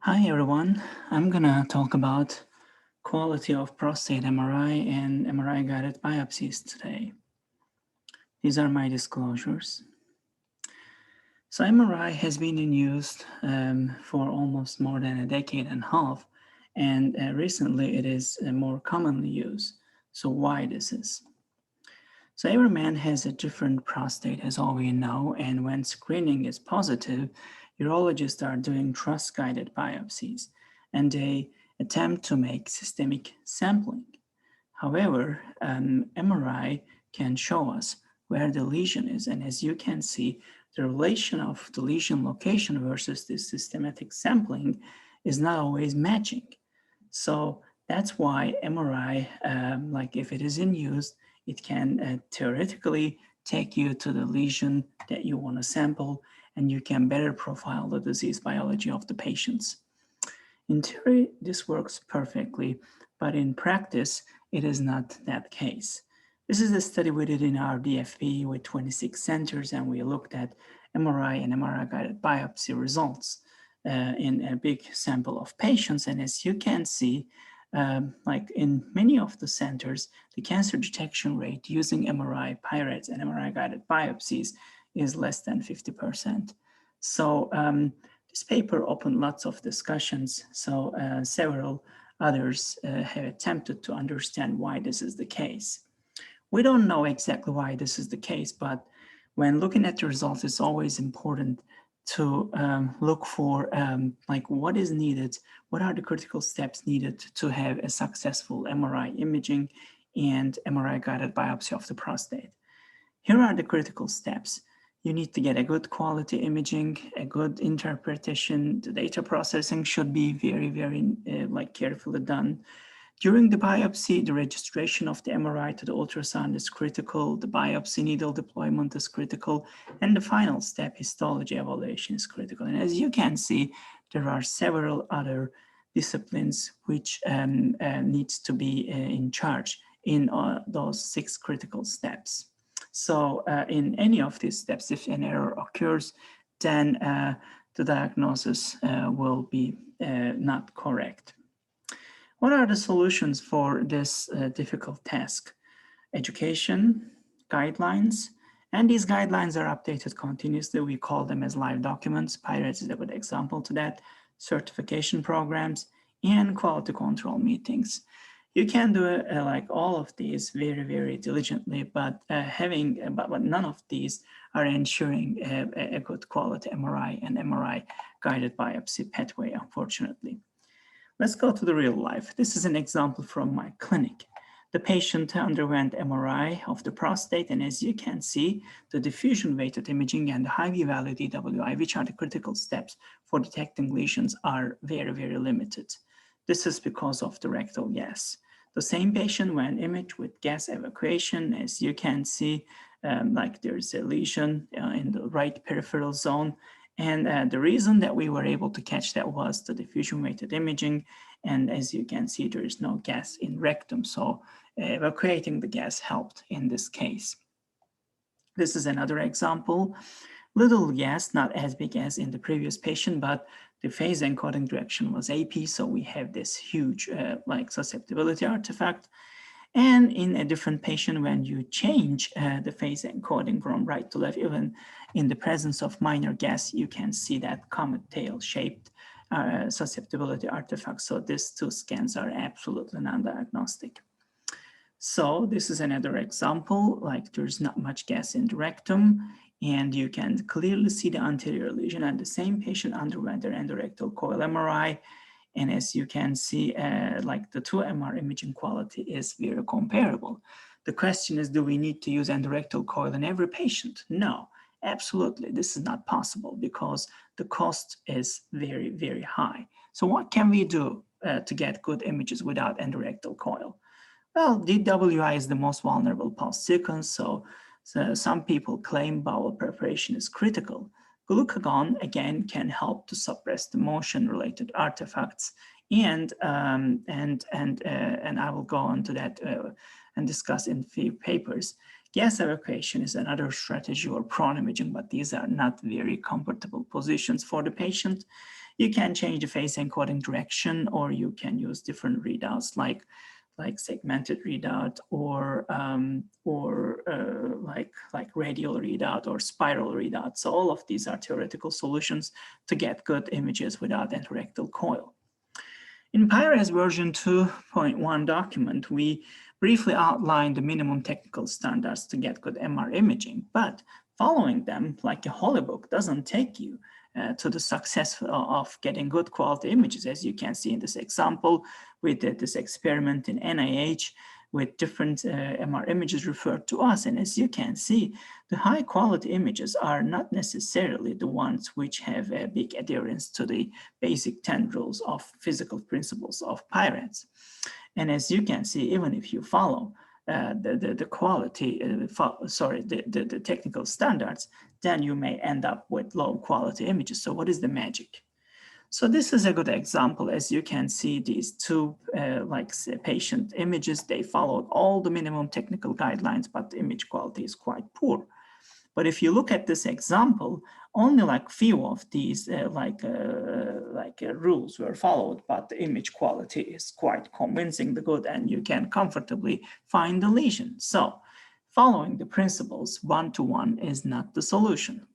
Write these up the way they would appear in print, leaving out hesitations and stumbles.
Hi everyone, I'm gonna talk about quality of prostate MRI and MRI guided biopsies today. These are my disclosures. So MRI has been in use for almost more than a decade and a half, and recently it is more commonly used. So why this is? So every man has a different prostate, as all we know, and when screening is positive, urologists are doing trust-guided biopsies, and they attempt to make systemic sampling. However, MRI can show us where the lesion is, and as you can see, the relation of the lesion location versus the systematic sampling is not always matching. So that's why MRI, like if it is in use, it can theoretically take you to the lesion that you want to sample, and you can better profile the disease biology of the patients. In theory, this works perfectly, but in practice, it is not that case. This is a study we did in our DFB with 26 centers, and we looked at MRI and MRI-guided biopsy results in a big sample of patients. And as you can see, like in many of the centers, the cancer detection rate using MRI PIRATES and MRI-guided biopsies is less than 50%. So this paper opened lots of discussions. So several others have attempted to understand why this is the case. We don't know exactly why this is the case, but when looking at the results, it's always important to look for like what is needed, what are the critical steps needed to have a successful MRI imaging and MRI guided biopsy of the prostate. Here are the critical steps. You need to get a good quality imaging, a good interpretation. The data processing should be very like carefully done. During the biopsy, the registration of the MRI to the ultrasound is critical. The biopsy needle deployment is critical. And the final step, histology evaluation, is critical. And as you can see, there are several other disciplines which needs to be in charge in those 6 critical steps. So in any of these steps, if an error occurs, then the diagnosis will be not correct. What are the solutions for this difficult task? Education, guidelines, and these guidelines are updated continuously. We call them as live documents. PIRATES is a good example to that. Certification programs and quality control meetings. You can do like all of these very diligently, but but none of these are ensuring a good quality MRI and MRI guided biopsy pathway, unfortunately. Let's go to the real life. This is an example from my clinic. The patient underwent MRI of the prostate, and as you can see, the diffusion-weighted imaging and the high value DWI, which are the critical steps for detecting lesions, are very limited. This is because of the rectal gas. The same patient, when imaged with gas evacuation, as you can see, like there's a lesion in the right peripheral zone. And the reason that we were able to catch that was the diffusion-weighted imaging. And as you can see, there is no gas in rectum. So evacuating the gas helped in this case. This is another example. Little gas, not as big as in the previous patient, but the phase encoding direction was AP. So we have this huge like susceptibility artifact. And in a different patient, when you change the phase encoding from right to left, even in the presence of minor gas, you can see that comet tail shaped susceptibility artifact. So these 2 scans are absolutely non-diagnostic. So this is another example, like there's not much gas in the rectum, and you can clearly see the anterior lesion, and the same patient underwent their endorectal coil MRI. And as you can see, like the 2 MR imaging quality is very comparable. The question is, do we need to use endorectal coil in every patient? No, absolutely. This is not possible because the cost is very high. So what can we do to get good images without endorectal coil? Well, DWI is the most vulnerable pulse sequence, so some people claim bowel preparation is critical. Glucagon, again, can help to suppress the motion-related artifacts, and I will go on to that and discuss in a few papers. Gas evacuation is another strategy, or prone imaging, but these are not very comfortable positions for the patient. You can change the phase encoding direction, or you can use different readouts like segmented readout or like radial readout or spiral readout. So all of these are theoretical solutions to get good images without endorectal coil. In PIRES version 2.1 document, we briefly outlined the minimum technical standards to get good MR imaging, but following them like a holy book doesn't take you to the success of getting good quality images. As you can see in this example, we did this experiment in NIH with different MR images referred to us. And as you can see, the high quality images are not necessarily the ones which have a big adherence to the basic 10 rules of physical principles of PIRES. And as you can see, even if you follow the quality, the technical standards, then you may end up with low quality images. So what is the magic? So this is a good example. As you can see, these two patient images, they followed all the minimum technical guidelines, but the image quality is quite poor. But if you look at this example, only like few of these rules were followed, but the image quality is quite convincing, the good, and you can comfortably find the lesion. So following the principles one-to-one is not the solution.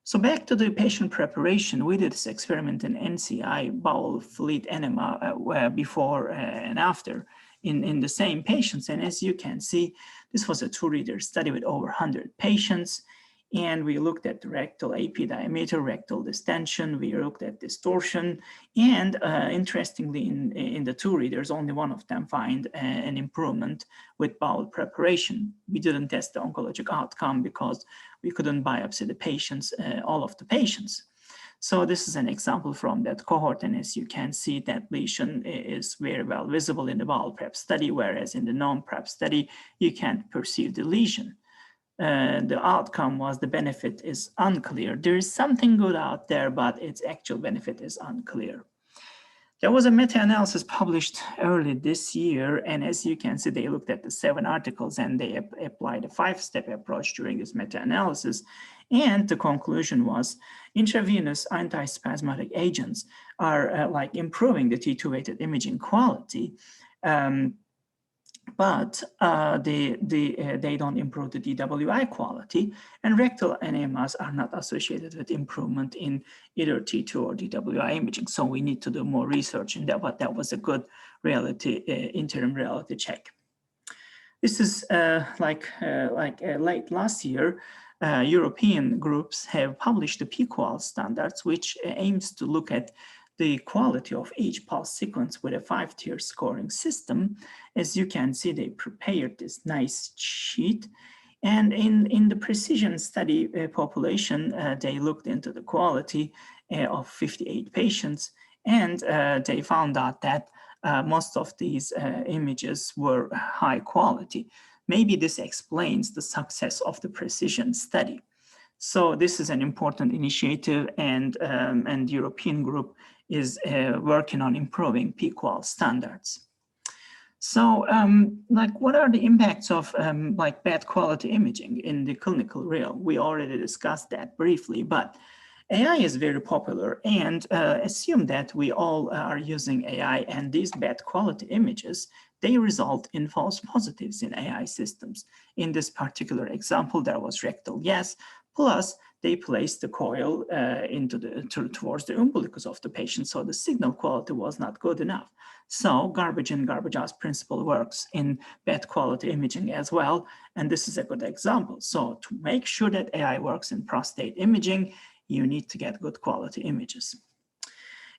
So back to the patient preparation, we did this experiment in NCI bowel fluid enema before and after in the same patients. And as you can see, this was a 2-reader study with over 100 patients. And we looked at the rectal AP diameter, rectal distension, we looked at distortion. And interestingly, in the 2 readers, only one of them find an improvement with bowel preparation. We didn't test the oncologic outcome because we couldn't biopsy the patients, all of the patients. So this is an example from that cohort. And as you can see, that lesion is very well visible in the bowel prep study, whereas in the non-prep study, you can't perceive the lesion. The outcome was the benefit is unclear. There is something good out there, but its actual benefit is unclear. There was a meta-analysis published early this year, and as you can see, they looked at the 7 articles and they applied a 5-step approach during this meta-analysis. And the conclusion was intravenous antispasmodic agents are improving the T2-weighted imaging quality. But they don't improve the DWI quality, and rectal enemas are not associated with improvement in either T2 or DWI imaging. So we need to do more research in that, but that was a good interim reality check. This is late last year, European groups have published the PQAL standards, which aims to look at the quality of each pulse sequence with a 5-tier scoring system. As you can see, they prepared this nice sheet. And in the precision study population, they looked into the quality of 58 patients. And they found out that most of these images were high quality. Maybe this explains the success of the precision study. So this is an important initiative, and the European group is working on improving PQAL standards. So what are the impacts of bad quality imaging in the clinical realm? We already discussed that briefly, but AI is very popular, and assume that we all are using AI, and these bad quality images, they result in false positives in AI systems. In this particular example, there was rectal gas, plus they placed the coil towards the umbilicus of the patient, so the signal quality was not good enough. So garbage in, garbage out principle works in bad quality imaging as well, and this is a good example. So to make sure that AI works in prostate imaging, you need to get good quality images.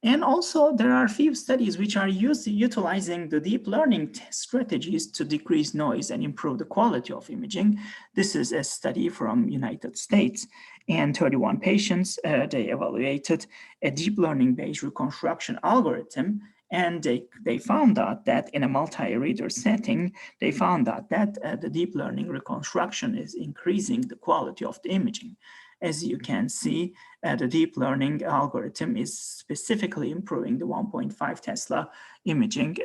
And also there are a few studies which are utilizing the deep learning strategies to decrease noise and improve the quality of imaging. This is a study from United States, and 31 patients, they evaluated a deep learning based reconstruction algorithm, and they found out that in a multi-reader setting, they found out that the deep learning reconstruction is increasing the quality of the imaging. As you can see, the deep learning algorithm is specifically improving the 1.5 Tesla imaging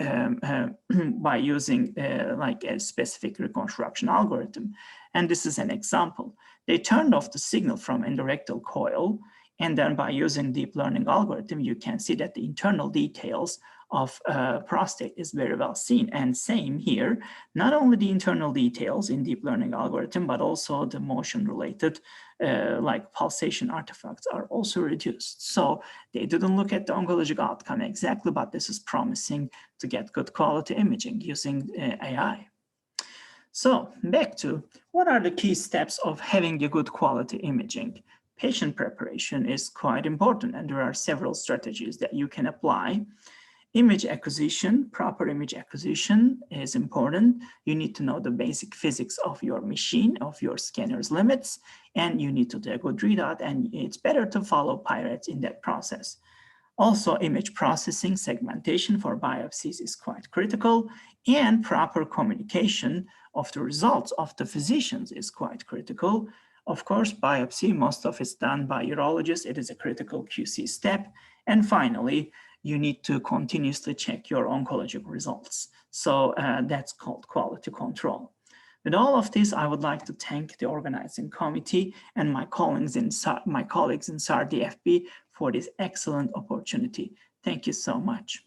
by using a specific reconstruction algorithm. And this is an example. They turned off the signal from endorectal coil, And then by using deep learning algorithm, you can see that the internal details of prostate is very well seen. And same here, not only the internal details in deep learning algorithm, but also the motion related like pulsation artifacts are also reduced. So they didn't look at the oncologic outcome exactly, but this is promising to get good quality imaging using AI. So back to what are the key steps of having a good quality imaging? Patient preparation is quite important, and there are several strategies that you can apply. Image acquisition, proper image acquisition is important. You need to know the basic physics of your machine, of your scanner's limits, and you need to do a good readout, and it's better to follow pirates in that process. Also, image processing segmentation for biopsies is quite critical, and proper communication of the results of the physicians is quite critical. Of course, biopsy, most of it's done by urologists. It is a critical QC step. And finally, you need to continuously check your oncologic results. So that's called quality control. With all of this, I would like to thank the organizing committee and my colleagues in SAR DFB for this excellent opportunity. Thank you so much.